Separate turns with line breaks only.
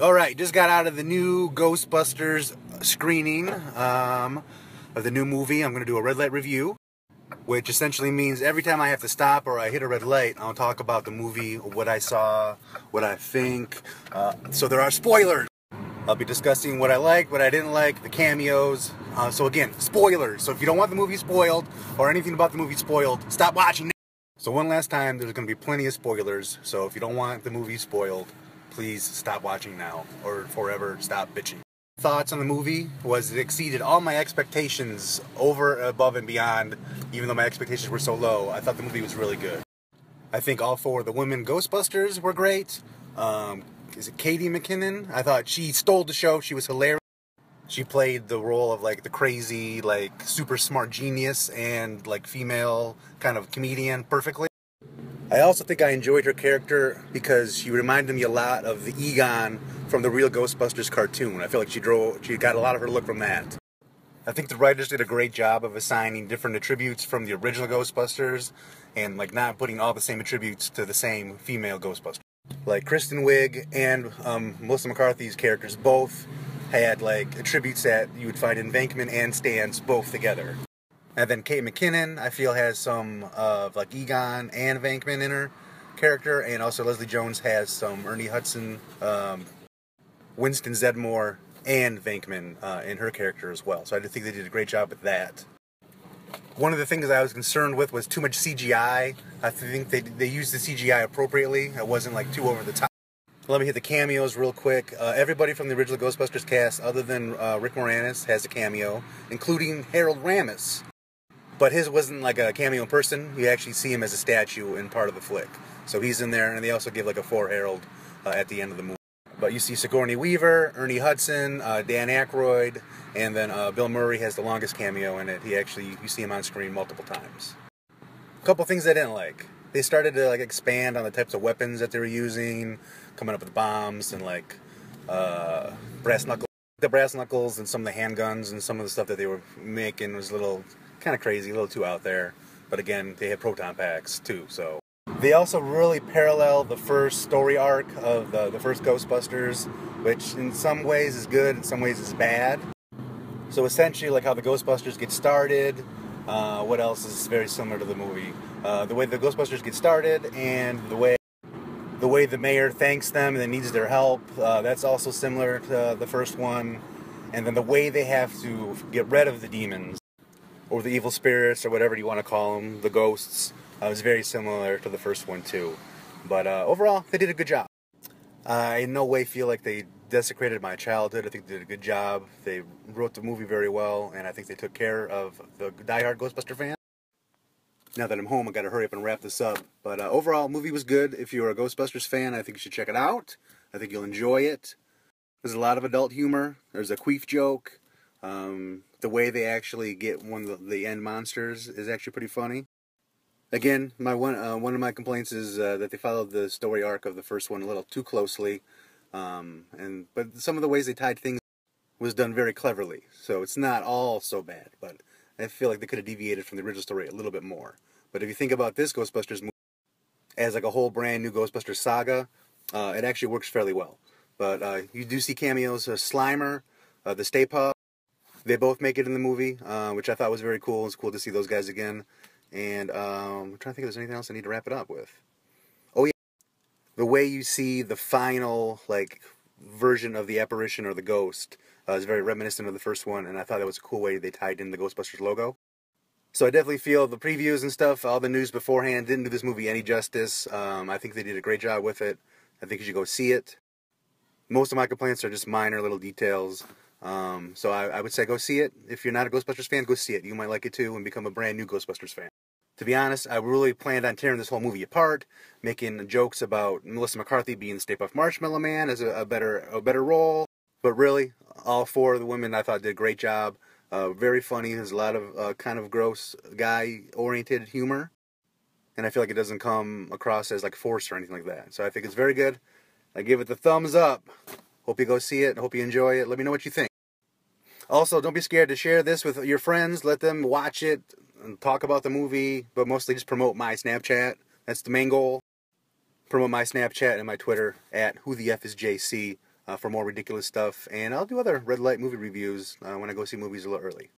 Alright, just got out of the new Ghostbusters screening of the new movie. I'm going to do a red light review, which essentially means every time I have to stop or I hit a red light, I'll talk about the movie, what I saw, what I think. So there are spoilers. I'll be discussing what I liked, what I didn't like, the cameos. So again, spoilers. So if you don't want the movie spoiled or anything about the movie spoiled, stop watching now. So one last time, there's going to be plenty of spoilers. So if you don't want the movie spoiled, please stop watching now or forever stop bitching. Thoughts on the movie was it exceeded all my expectations over, above, and beyond. Even though my expectations were so low, I thought the movie was really good. I think all four of the women Ghostbusters were great. Is it Katie McKinnon? I thought she stole the show. She was hilarious. She played the role of like the crazy, like super smart genius and like female kind of comedian perfectly. I also think I enjoyed her character because she reminded me a lot of the Egon from the real Ghostbusters cartoon. I feel like she got a lot of her look from that. I think the writers did a great job of assigning different attributes from the original Ghostbusters and like not putting all the same attributes to the same female Ghostbuster. Like Kristen Wiig and Melissa McCarthy's characters both had like attributes that you would find in Venkman and Stan's both together. And then Kate McKinnon, I feel, has some of like Egon and Venkman in her character, and also Leslie Jones has some Ernie Hudson, Winston Zeddemore, and Venkman in her character as well. So I think they did a great job with that. One of the things I was concerned with was too much CGI. I think they used the CGI appropriately. It wasn't like too over the top. Let me hit the cameos real quick. Everybody from the original Ghostbusters cast, other than Rick Moranis, has a cameo, including Harold Ramis. But his wasn't like a cameo in person. You actually see him as a statue in part of the flick. So he's in there, and they also give like a for Harold at the end of the movie. But you see Sigourney Weaver, Ernie Hudson, Dan Aykroyd, and then Bill Murray has the longest cameo in it. You see him on screen multiple times. A couple things I didn't like. They started to like expand on the types of weapons that they were using, coming up with bombs and like brass knuckles. The brass knuckles and some of the handguns and some of the stuff that they were making was a little kind of crazy, a little too out there. But again, they had proton packs too, so. They also really parallel the first story arc of the first Ghostbusters, which in some ways is good, in some ways is bad. So essentially, like how the Ghostbusters get started, what else is very similar to the movie? The way the Ghostbusters get started and the way the mayor thanks them and then needs their help, that's also similar to the first one. And then the way they have to get rid of the demons, or the evil spirits, or whatever you want to call them, the ghosts, is very similar to the first one too. But overall, they did a good job. I in no way feel like they desecrated my childhood. I think they did a good job. They wrote the movie very well, and I think they took care of the diehard Ghostbuster fan. Now that I'm home, I gotta hurry up and wrap this up. But overall, movie was good. If you're a Ghostbusters fan, I think you should check it out. I think you'll enjoy it. There's a lot of adult humor. There's a queef joke. The way they actually get one of the end monsters is actually pretty funny. Again, one of my complaints is that they followed the story arc of the first one a little too closely. But some of the ways they tied things was done very cleverly. So it's not all so bad, but I feel like they could have deviated from the original story a little bit more. But if you think about this Ghostbusters movie as like a whole brand new Ghostbusters saga, it actually works fairly well. But you do see cameos of Slimer, the Stay Puft. They both make it in the movie, which I thought was very cool. It's cool to see those guys again. And I'm trying to think if there's anything else I need to wrap it up with. Oh yeah, the way you see the final like version of the apparition or the ghost is very reminiscent of the first one, and I thought that was a cool way they tied in the Ghostbusters logo. So I definitely feel the previews and stuff, all the news beforehand, didn't do this movie any justice. I think they did a great job with it. I think you should go see it. Most of my complaints are just minor little details. So I would say go see it. If you're not a Ghostbusters fan, go see it. You might like it too and become a brand new Ghostbusters fan. To be honest, I really planned on tearing this whole movie apart, making jokes about Melissa McCarthy being Stay Puft Marshmallow Man as a better role. But really, all four of the women I thought did a great job. Very funny. There's a lot of kind of gross guy-oriented humor. And I feel like it doesn't come across as like forced or anything like that. So I think it's very good. I give it the thumbs up. Hope you go see it. Hope you enjoy it. Let me know what you think. Also, don't be scared to share this with your friends. Let them watch it and talk about the movie, but mostly just promote my Snapchat. That's the main goal. Promote my Snapchat and my Twitter at whotheFisJC. for more ridiculous stuff. And I'll do other red light movie reviews when I go see movies a little early.